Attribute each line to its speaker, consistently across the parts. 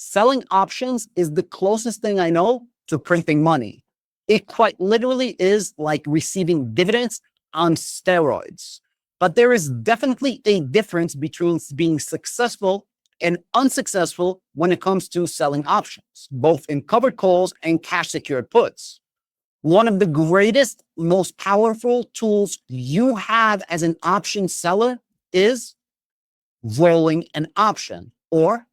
Speaker 1: Selling options is the closest thing I know to printing money. It quite literally is like receiving dividends on steroids. But there is definitely a difference between being successful and unsuccessful when it comes to selling options, both in covered calls and cash secured puts. One of the greatest, most powerful tools you have as an option seller is rolling an option or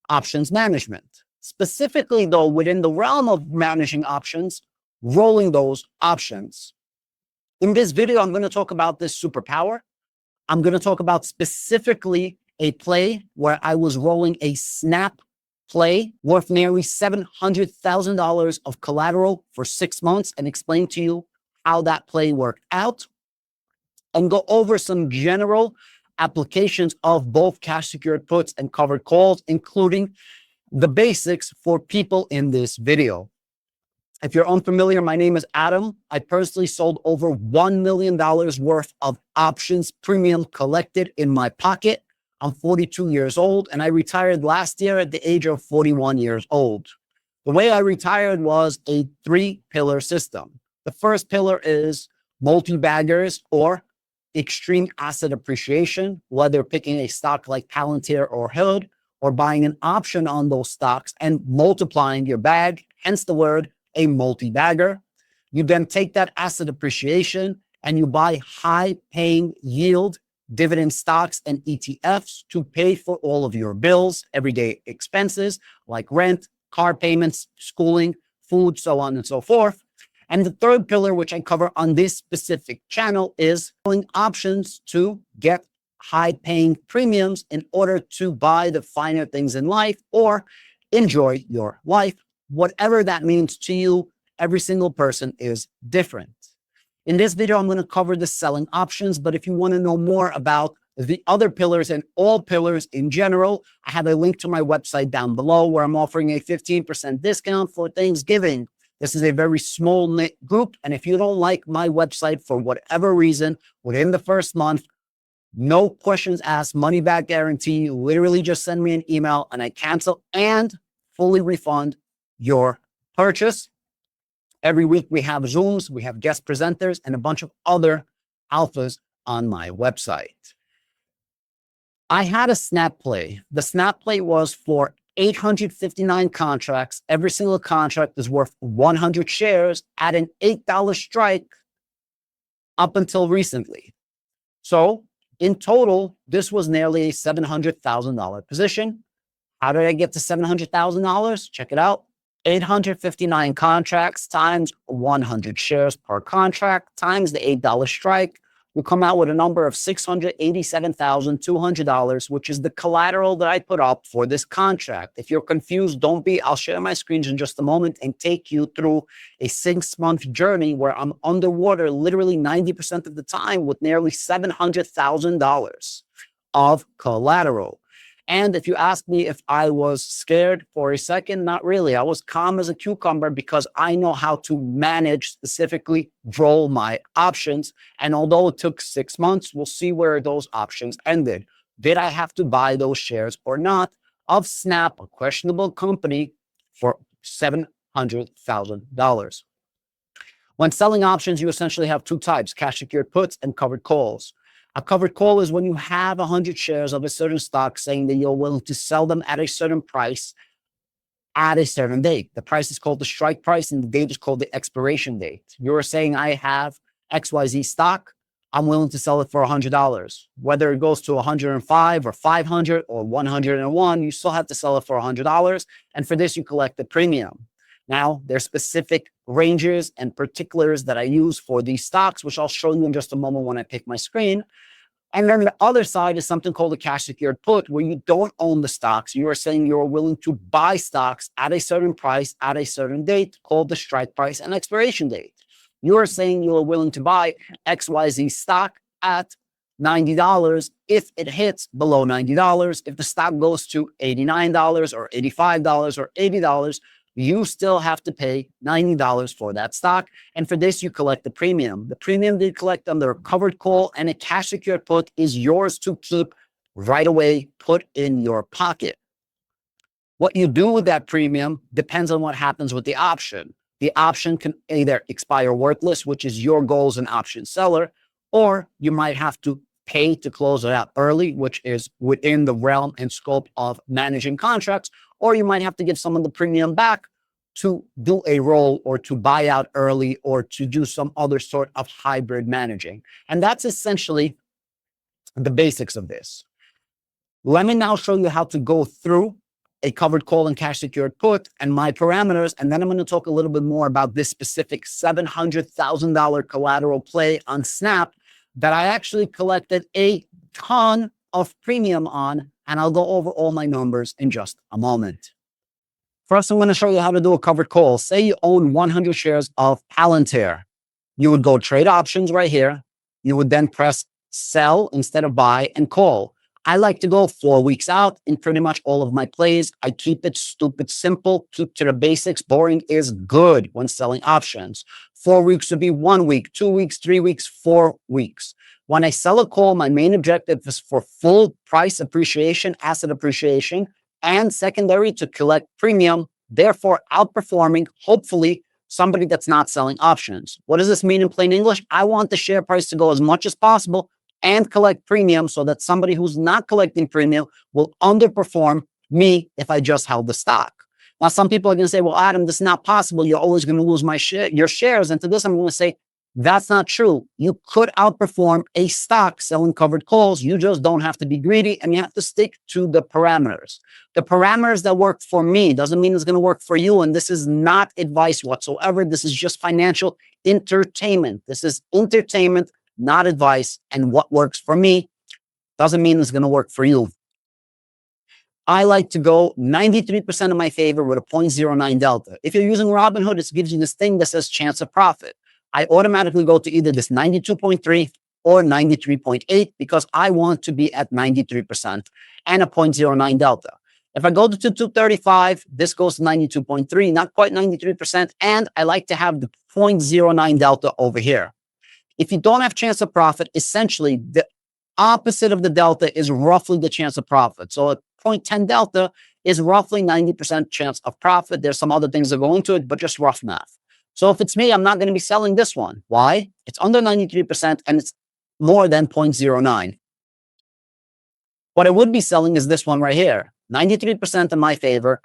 Speaker 1: options management. Specifically, though, within the realm of managing options, rolling those options. In this video, I'm going to talk about this superpower. I'm going to talk about specifically a play where I was rolling a snap play worth nearly $700,000 of collateral for 6 months and explain to you how that play worked out and go over some general applications of both cash secured puts and covered calls, including the basics for people in this video. If you're unfamiliar, my name is Adam. I personally sold over $1 million worth of options premium collected in my pocket. I'm 42 years old and I retired last year at the age of 41 years old. The way I retired was a 3-pillar system. The first pillar is multi-baggers or extreme asset appreciation, whether picking a stock like Palantir or Hood or buying an option on those stocks and multiplying your bag, hence the word a multi-bagger. You then take that asset appreciation and you buy high-paying yield dividend stocks and ETFs to pay for all of your bills, everyday expenses like rent, car payments, schooling, food, so on and so forth. And the third pillar, which I cover on this specific channel, is selling options to get high-paying premiums in order to buy the finer things in life or enjoy your life. Whatever that means to you, every single person is different. In this video, I'm going to cover the selling options, but if you want to know more about the other pillars and all pillars in general, I have a link to my website down below where I'm offering a 15% discount for Thanksgiving. This is a very small knit group, and if you don't like my website for whatever reason, within the first month, no questions asked, money back guarantee, literally just send me an email and I cancel and fully refund your purchase. Every week we have Zooms, we have guest presenters, and a bunch of other alphas on my website. I had a snap play. The snap play was for 859 contracts. Every single contract is worth 100 shares at an $8 strike up until recently. So in total, this was nearly a $700,000 position. How did I get to $700,000? Check it out. 859 contracts times 100 shares per contract times the $8 strike. You come out with a number of $687,200, which is the collateral that I put up for this contract. If you're confused, don't be. I'll share my screens in just a moment and take you through a 6-month journey where I'm underwater literally 90% of the time with nearly $700,000 of collateral. And if you ask me if I was scared for a second, not really. I was calm as a cucumber because I know how to manage, specifically roll my options. And although it took 6 months, we'll see where those options ended. Did I have to buy those shares or not of Snap, a questionable company, for $700,000? When selling options, you essentially have 2 types: cash secured puts and covered calls. A covered call is when you have 100 shares of a certain stock saying that you're willing to sell them at a certain price at a certain date. The price is called the strike price and the date is called the expiration date. You're saying I have XYZ stock. I'm willing to sell it for $100. Whether it goes to 105 or 500 or 101, you still have to sell it for $100. And for this, you collect the premium. Now, there's specific ranges and particulars that I use for these stocks, which I'll show you in just a moment when I pick my screen. And then the other side is something called a cash secured put, where you don't own the stocks. You are saying you're willing to buy stocks at a certain price at a certain date, called the strike price and expiration date. You are saying you are willing to buy XYZ stock at $90 if it hits below $90. If the stock goes to $89 or $85 or $80, you still have to pay $90 for that stock. And for this, you collect the premium. The premium that you collect under a covered call and a cash secured put is yours to keep right away, put in your pocket. What you do with that premium depends on what happens with the option. The option can either expire worthless, which is your goal as an option seller, or you might have to pay to close it out early, which is within the realm and scope of managing contracts, or you might have to give some of the premium back to do a roll or to buy out early or to do some other sort of hybrid managing. And that's essentially the basics of this. Let me now show you how to go through a covered call and cash secured put and my parameters. And then I'm going to talk a little bit more about this specific $700,000 collateral play on Snap that I actually collected a ton of premium on. And I'll go over all my numbers in just a moment. First, I'm going to show you how to do a covered call. Say you own 100 shares of Palantir. You would go trade options right here. You would then press sell instead of buy and call. I like to go 4 weeks out in pretty much all of my plays. I keep it stupid simple, keep to the basics. Boring is good when selling options. 4 weeks would be 1 week, 2 weeks, 3 weeks, 4 weeks. When I sell a call, my main objective is for full price appreciation, asset appreciation, and secondary to collect premium, therefore outperforming, hopefully, somebody that's not selling options. What does this mean in plain English? I want the share price to go as much as possible and collect premium so that somebody who's not collecting premium will underperform me if I just held the stock. Now, some people are going to say, well, Adam, this is not possible. You're always going to lose your shares. And to this, I'm going to say, that's not true. You could outperform a stock selling covered calls. You just don't have to be greedy and you have to stick to the parameters. The parameters that work for me doesn't mean it's going to work for you. And this is not advice whatsoever. This is just financial entertainment. This is entertainment, not advice. And what works for me doesn't mean it's going to work for you. I like to go 93% in my favor with a 0.09 delta. If you're using Robinhood, it gives you this thing that says chance of profit. I automatically go to either this 92.3 or 93.8 because I want to be at 93% and a 0.09 delta. If I go to 235, this goes to 92.3, not quite 93%. And I like to have the 0.09 delta over here. If you don't have chance of profit, essentially the opposite of the delta is roughly the chance of profit. So a 0.10 delta is roughly 90% chance of profit. There's some other things that go into it, but just rough math. So if it's me, I'm not going to be selling this one. Why? It's under 93% and it's more than 0.09. What I would be selling is this one right here. 93% in my favor,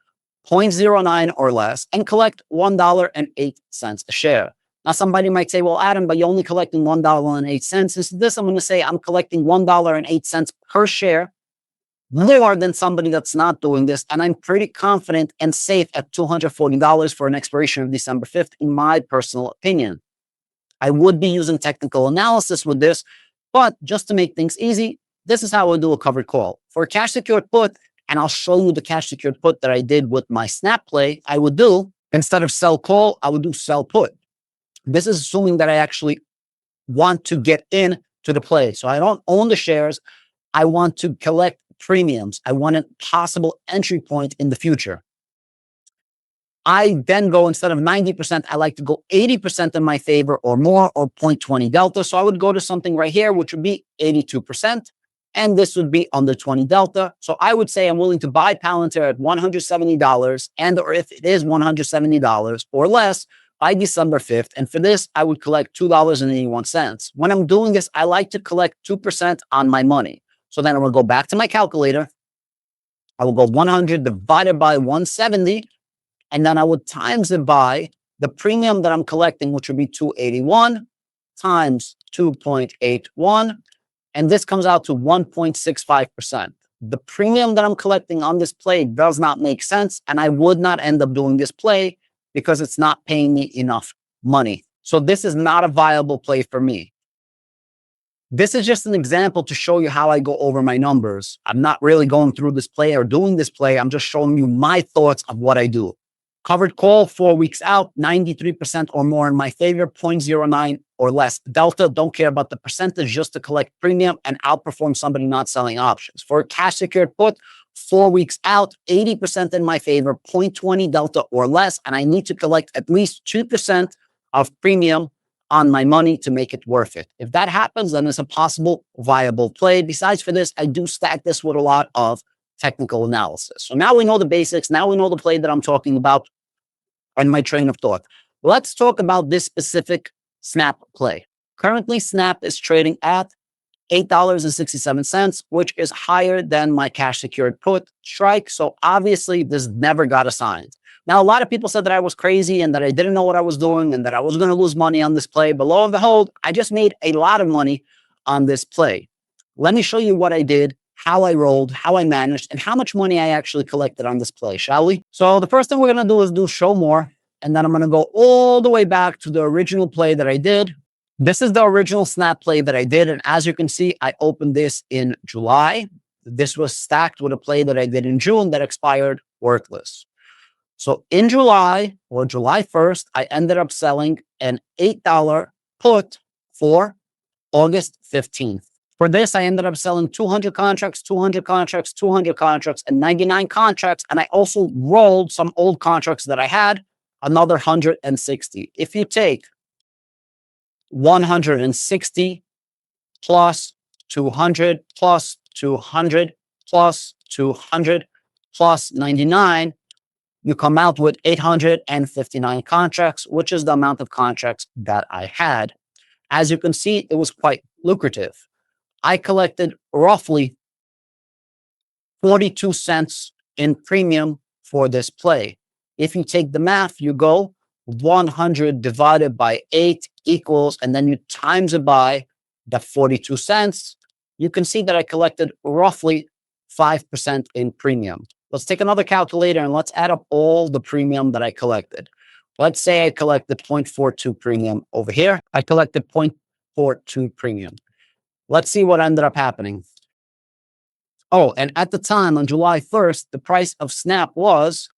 Speaker 1: 0.09 or less, and collect $1.08 a share. Now, somebody might say, well, Adam, but you're only collecting $1.08. Instead of this, I'm going to say I'm collecting $1.08 per share, more than somebody that's not doing this. And I'm pretty confident and safe at $240 for an expiration of December 5th, in my personal opinion. I would be using technical analysis with this, but just to make things easy, this is how I do a covered call. For a cash secured put, and I'll show you the cash secured put that I did with my Snap play, I would do, instead of sell call, I would do sell put. This is assuming that I actually want to get in to the play. So I don't own the shares. I want to collect premiums. I want a possible entry point in the future. I then go, instead of 90%, I like to go 80% in my favor or more, or 0.20 delta. So I would go to something right here, which would be 82%. And this would be under 20 delta. So I would say I'm willing to buy Palantir at $170, and or if it is $170 or less, by December 5th. And for this, I would collect $2.81. When I'm doing this, I like to collect 2% on my money. So then I will go back to my calculator. I will go 100 divided by 170. And then I would times it by the premium that I'm collecting, which would be 281 times 2.81. And this comes out to 1.65%. The premium that I'm collecting on this play does not make sense. And I would not end up doing this play because it's not paying me enough money. So this is not a viable play for me. This is just an example to show you how I go over my numbers. I'm not really going through this play or doing this play. I'm just showing you my thoughts of what I do. Covered call 4 weeks out, 93% or more in my favor, 0.09 or less. Delta, don't care about the percentage, just to collect premium and outperform somebody not selling options. For a cash secured put, 4 weeks out, 80% in my favor, 0.20 delta or less. And I need to collect at least 2% of premium on my money to make it worth it. If that happens, then it's a possible viable play. Besides for this, I do stack this with a lot of technical analysis. So now we know the basics. Now we know the play that I'm talking about and my train of thought. Let's talk about this specific Snap play. Currently, Snap is trading at $8.67, which is higher than my cash secured put strike. So obviously this never got assigned. Now, a lot of people said that I was crazy and that I didn't know what I was doing and that I was going to lose money on this play. But lo and behold, I just made a lot of money on this play. Let me show you what I did, how I rolled, how I managed, and how much money I actually collected on this play, shall we? So the first thing we're going to do is do show more. And then I'm going to go all the way back to the original play that I did. This is the original Snap play that I did. And as you can see, I opened this in July. This was stacked with a play that I did in June that expired worthless. So in July, or July 1st, I ended up selling an $8 put for August 15th. For this, I ended up selling 200 contracts, 200 contracts, 200 contracts, and 99 contracts. And I also rolled some old contracts that I had, another 160. If you take 160 plus 200 plus 200 plus 200 plus 99, you come out with 859 contracts, which is the amount of contracts that I had. As you can see, it was quite lucrative. I collected roughly 42 cents in premium for this play. If you take the math, you go 100 divided by 8 equals, and then you times it by the 42 cents. You can see that I collected roughly 5% in premium. Let's take another calculator and let's add up all the premium that I collected. Let's say I collected 0.42 premium over here. I collected 0.42 premium. Let's see what ended up happening. Oh, and at the time on July 1st, the price of Snap was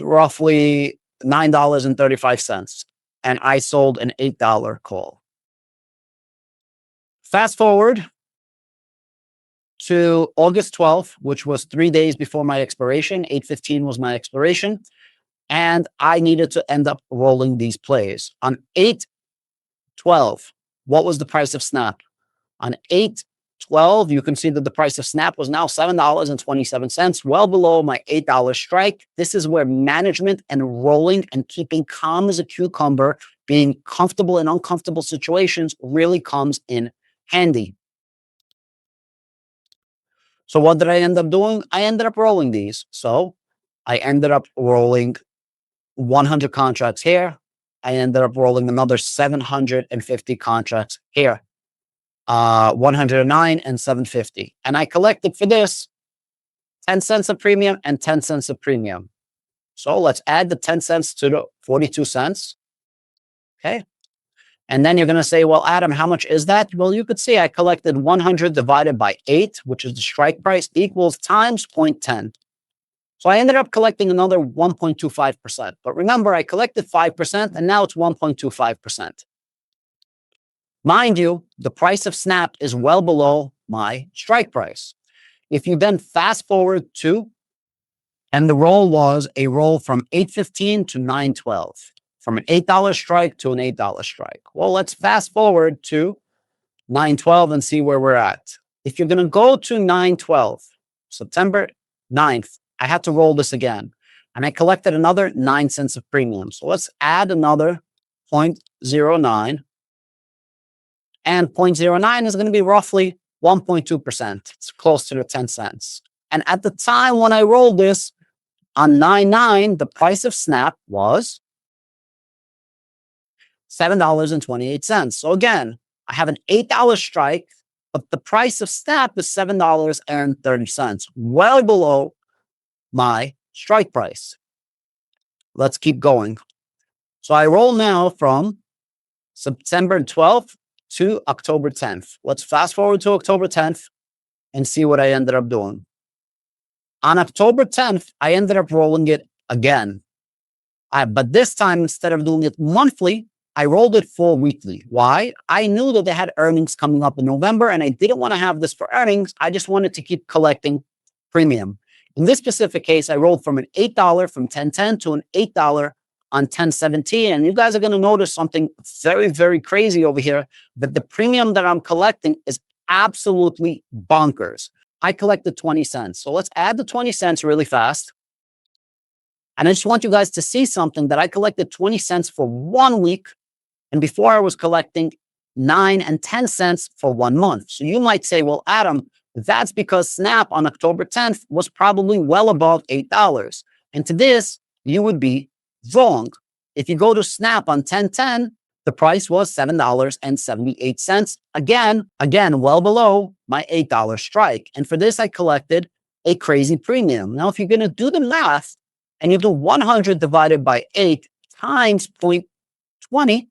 Speaker 1: roughly $9.35. And I sold an $8 call. Fast forward to August 12th, which was 3 days before my expiration. 8/15 was my expiration. And I needed to end up rolling these plays. On 8/12, what was the price of Snap? On 8/12, you can see that the price of Snap was now $7.27, well below my $8 strike. This is where management and rolling and keeping calm as a cucumber, being comfortable in uncomfortable situations really comes in handy. So what did I end up doing? I ended up rolling these. So I ended up rolling 100 contracts here. I ended up rolling another 750 contracts here. 109 and 750. And I collected for this 10 cents of premium and 10 cents of premium. So let's add the 10 cents to the 42 cents. Okay. And then you're going to say, well, Adam, how much is that? Well, you could see I collected 100 divided by 8, which is the strike price, equals times 0.10. So I ended up collecting another 1.25%. But remember, I collected 5%, and now it's 1.25%. Mind you, the price of Snap is well below my strike price. If you then fast forward to, and the roll was a roll from 8/15 to 9/12. From an $8 strike to an $8 strike. Well, let's fast forward to 9/12 and see where we're at. If you're going to go to 9/12, September 9th, I had to roll this again. And I collected another 9 cents of premium. So let's add another 0.09. And 0.09 is going to be roughly 1.2%. It's close to the 10 cents. And at the time when I rolled this on 9/9, the price of Snap was $7.28. So again, I have an $8 strike, but the price of Snap is $7.30, well below my strike price. Let's keep going. So I roll now from September 12th to October 10th. Let's fast forward to October 10th and see what I ended up doing. On October 10th, I ended up rolling it again. But this time, instead of doing it monthly, I rolled it for weekly. Why? I knew that they had earnings coming up in November, and I didn't want to have this for earnings. I just wanted to keep collecting premium. In this specific case, I rolled from an $8 from 10/10 to an $8 on 10/17. And you guys are going to notice something very, very crazy over here, that the premium that I'm collecting is absolutely bonkers. I collected 20 cents. So let's add the 20 cents really fast. And I just want you guys to see something that I collected 20 cents for 1 week. And before I was collecting 9 and 10 cents for 1 month. So you might say, well, Adam, that's because Snap on October 10th was probably well above $8. And to this, you would be wrong. If you go to Snap on 10/10, the price was $7.78. Again, well below my $8 strike. And for this, I collected a crazy premium. Now, if you're going to do the math and you do 100 divided by 8 times 0.20,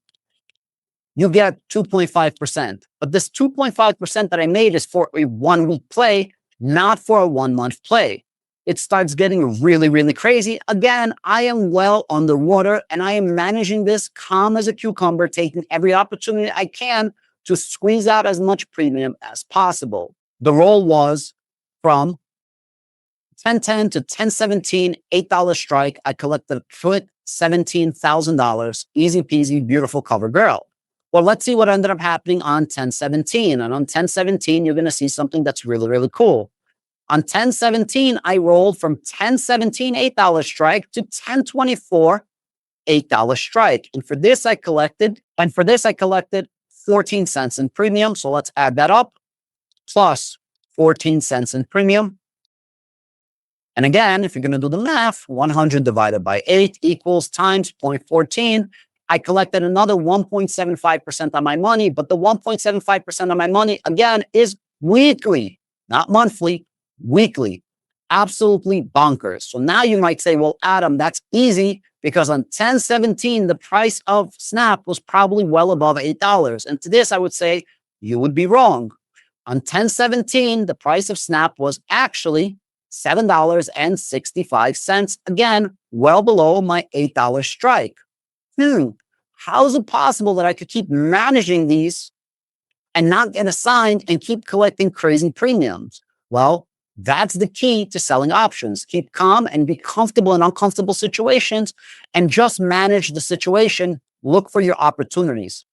Speaker 1: you get 2.5%. But this 2.5% that I made is for a 1 week play, not for a 1 month play. It starts getting really, really crazy. Again, I am well underwater and I am managing this calm as a cucumber, taking every opportunity I can to squeeze out as much premium as possible. The roll was from 10/10 to 10/17, $8 strike. I collected a quick $17,000. Easy peasy, beautiful cover girl. Well, let's see what ended up happening on 10/17. And on 10/17, you're going to see something that's really, really cool. On 10/17, I rolled from 10/17, $8 strike to 10/24, $8 strike. And for this, I collected 14 cents in premium. So let's add that up, plus 14 cents in premium. And again, if you're going to do the math, 100 divided by 8 equals times 0.14. I collected another 1.75% on my money, but the 1.75% of my money, again, is weekly, not monthly, weekly. Absolutely bonkers. So now you might say, well, Adam, that's easy because on 10/17, the price of Snap was probably well above $8. And to this, I would say you would be wrong. On 10/17, the price of Snap was actually $7.65. Again, well below my $8 strike. How is it possible that I could keep managing these and not get assigned and keep collecting crazy premiums? Well, that's the key to selling options. Keep calm and be comfortable in uncomfortable situations and just manage the situation. Look for your opportunities.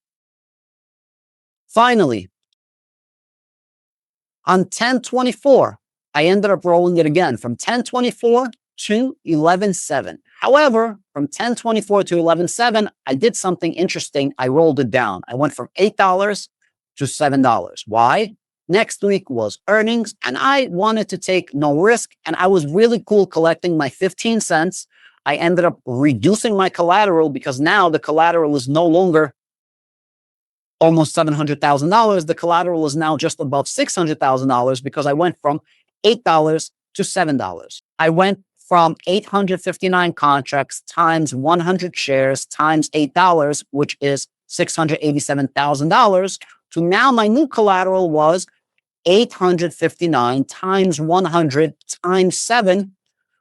Speaker 1: Finally, on 10/24, I ended up rolling it again from 10/24 to 11/7. However, from 10/24 to 11/7, I did something interesting. I rolled it down. I went from $8 to $7. Why? Next week was earnings and I wanted to take no risk. And I was really cool collecting my 15 cents. I ended up reducing my collateral because now the collateral is no longer almost $700,000. The collateral is now just above $600,000 because I went from $8 to $7. I went from 859 contracts times 100 shares times $8, which is $687,000, to now my new collateral was 859 times 100 times 7.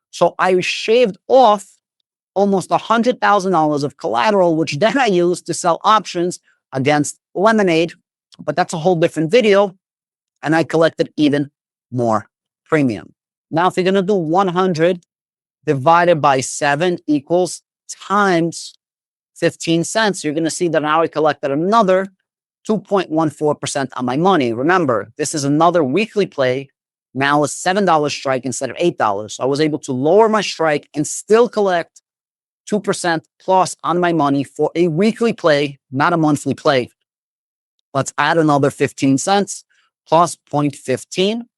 Speaker 1: So I shaved off almost $100,000 of collateral, which then I used to sell options against Lemonade. But that's a whole different video. And I collected even more premium. Now, if you're going to do 100 divided by 7 equals times 15 cents, you're going to see that now I collected another 2.14% on my money. Remember, this is another weekly play. Now a $7 strike instead of $8. So I was able to lower my strike and still collect 2% plus on my money for a weekly play, not a monthly play. Let's add another 15 cents plus 0.15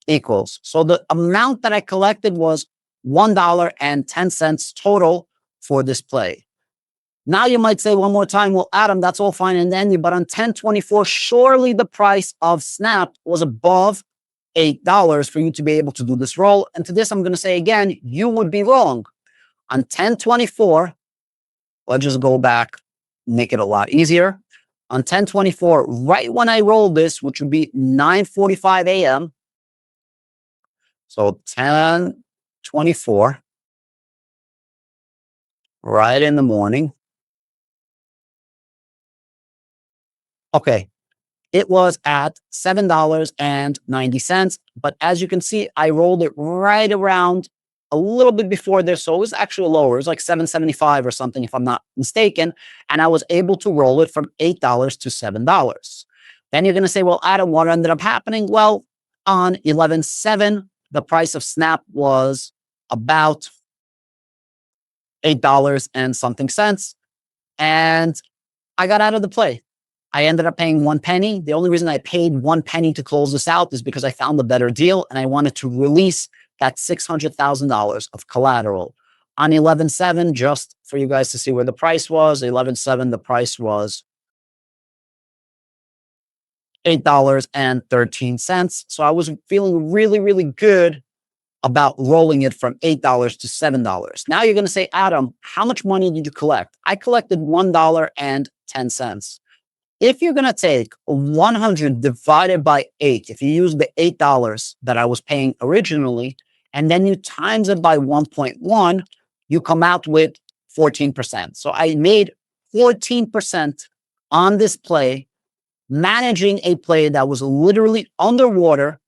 Speaker 1: equals. So the amount that I collected was $1.10 total for this play. Now you might say one more time, well, Adam, that's all fine and dandy, but on 10/24, surely the price of Snap was above $8 for you to be able to do this roll. And to this, I'm going to say again, you would be wrong. On 10/24, let's just go back, make it a lot easier. On 10/24, right when I rolled this, which would be 9:45 a.m., so 10/24, right in the morning. Okay, it was at $7.90. But as you can see, I rolled it right around a little bit before this. So it was actually lower. It was like $7.75 or something, if I'm not mistaken. And I was able to roll it from $8 to $7. Then you're going to say, well, Adam, what ended up happening? Well, on 11/7, the price of Snap was about $8 and something cents. And I got out of the play. I ended up paying 1 penny. The only reason I paid 1 penny to close this out is because I found a better deal and I wanted to release that $600,000 of collateral. On 11/7, just for you guys to see where the price was, 11/7, the price was $8.13. So I was feeling really, really good about rolling it from $8 to $7. Now you're going to say, Adam, how much money did you collect? I collected $1.10. If you're going to take 100 divided by 8, if you use the $8 that I was paying originally, and then you times it by 1.1, you come out with 14%. So I made 14% on this play, managing a play that was literally underwater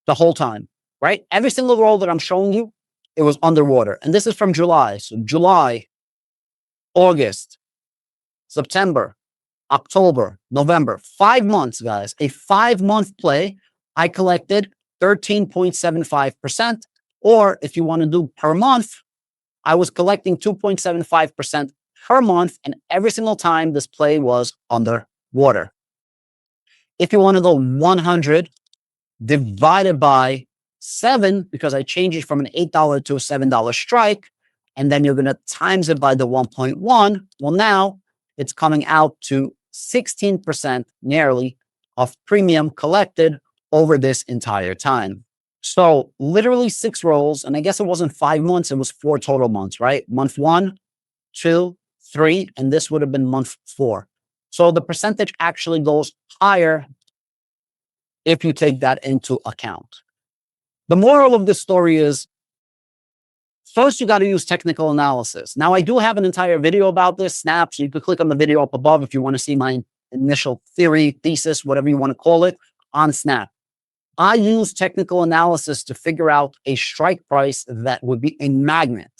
Speaker 1: the whole time, right? Every single roll that I'm showing you, it was underwater. And this is from July. So July, August, September, October, November, 5 months, guys, a 5-month play, I collected 13.75%. Or if you want to do per month, I was collecting 2.75% per month. And every single time this play was underwater. If you want to go 100 divided by 7, because I changed it from an $8 to a $7 strike, and then you're going to times it by the 1.1. Well, now it's coming out to 16% nearly of premium collected over this entire time. So literally 6 rolls, and I guess it wasn't 5 months, it was 4 total months, right? Month 1, 2, 3, and this would have been month 4. So the percentage actually goes higher if you take that into account. The moral of this story is, first, you got to use technical analysis. Now, I do have an entire video about this, Snap, so you could click on the video up above if you want to see my initial theory, thesis, whatever you want to call it, on Snap. I use technical analysis to figure out a strike price that would be a magnet.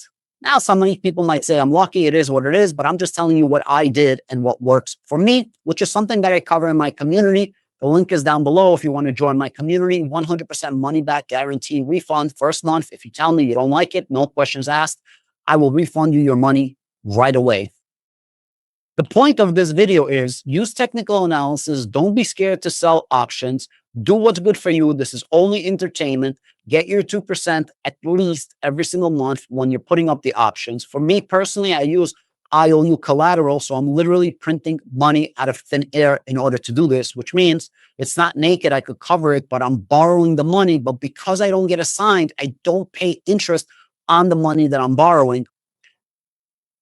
Speaker 1: Now, some people might say, I'm lucky, it is what it is, but I'm just telling you what I did and what works for me, which is something that I cover in my community. The link is down below if you want to join my community. 100% money back guarantee refund. First month, if you tell me you don't like it, no questions asked, I will refund you your money right away. The point of this video is use technical analysis. Don't be scared to sell options. Do what's good for you. This is only entertainment. Get your 2% at least every single month when you're putting up the options. For me personally, I use IOU collateral. So I'm literally printing money out of thin air in order to do this, which means it's not naked. I could cover it, but I'm borrowing the money. But because I don't get assigned, I don't pay interest on the money that I'm borrowing.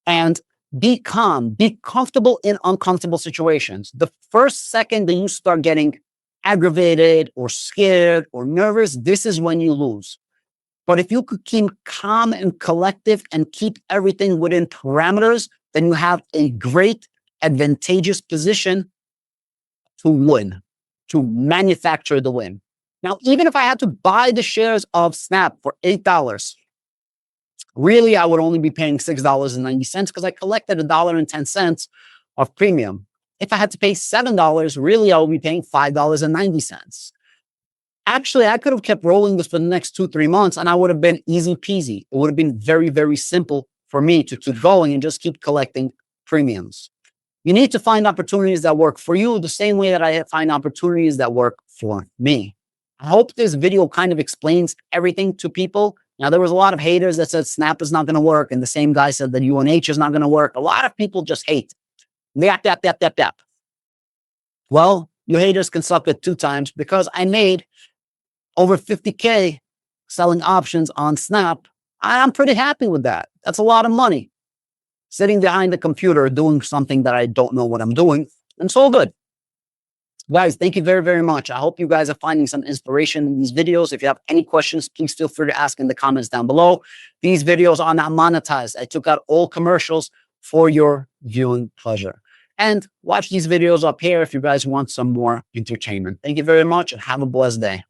Speaker 1: And be calm, be comfortable in uncomfortable situations. The first second that you start getting aggravated or scared or nervous, this is when you lose. But if you could keep calm and collective and keep everything within parameters, then you have a great advantageous position to win, to manufacture the win. Now, even if I had to buy the shares of Snap for $8, really, I would only be paying $6.90 because I collected $1.10 of premium. If I had to pay $7, really, I would be paying $5.90. Actually, I could have kept rolling this for the next 2-3 months and I would have been easy peasy. It would have been very, very simple for me to keep going and just keep collecting premiums. You need to find opportunities that work for you the same way that I find opportunities that work for me. I hope this video kind of explains everything to people. Now, there was a lot of haters that said Snap is not going to work. And the same guy said that UNH is not going to work. A lot of people just hate. Yap. Well, you haters can suck it 2 times because I made over 50K selling options on Snap. I'm pretty happy with that. That's a lot of money. Sitting behind the computer doing something that I don't know what I'm doing. And it's all good. Guys, thank you very, very much. I hope you guys are finding some inspiration in these videos. If you have any questions, please feel free to ask in the comments down below. These videos are not monetized. I took out all commercials for your viewing pleasure. And watch these videos up here if you guys want some more entertainment. Thank you very much and have a blessed day.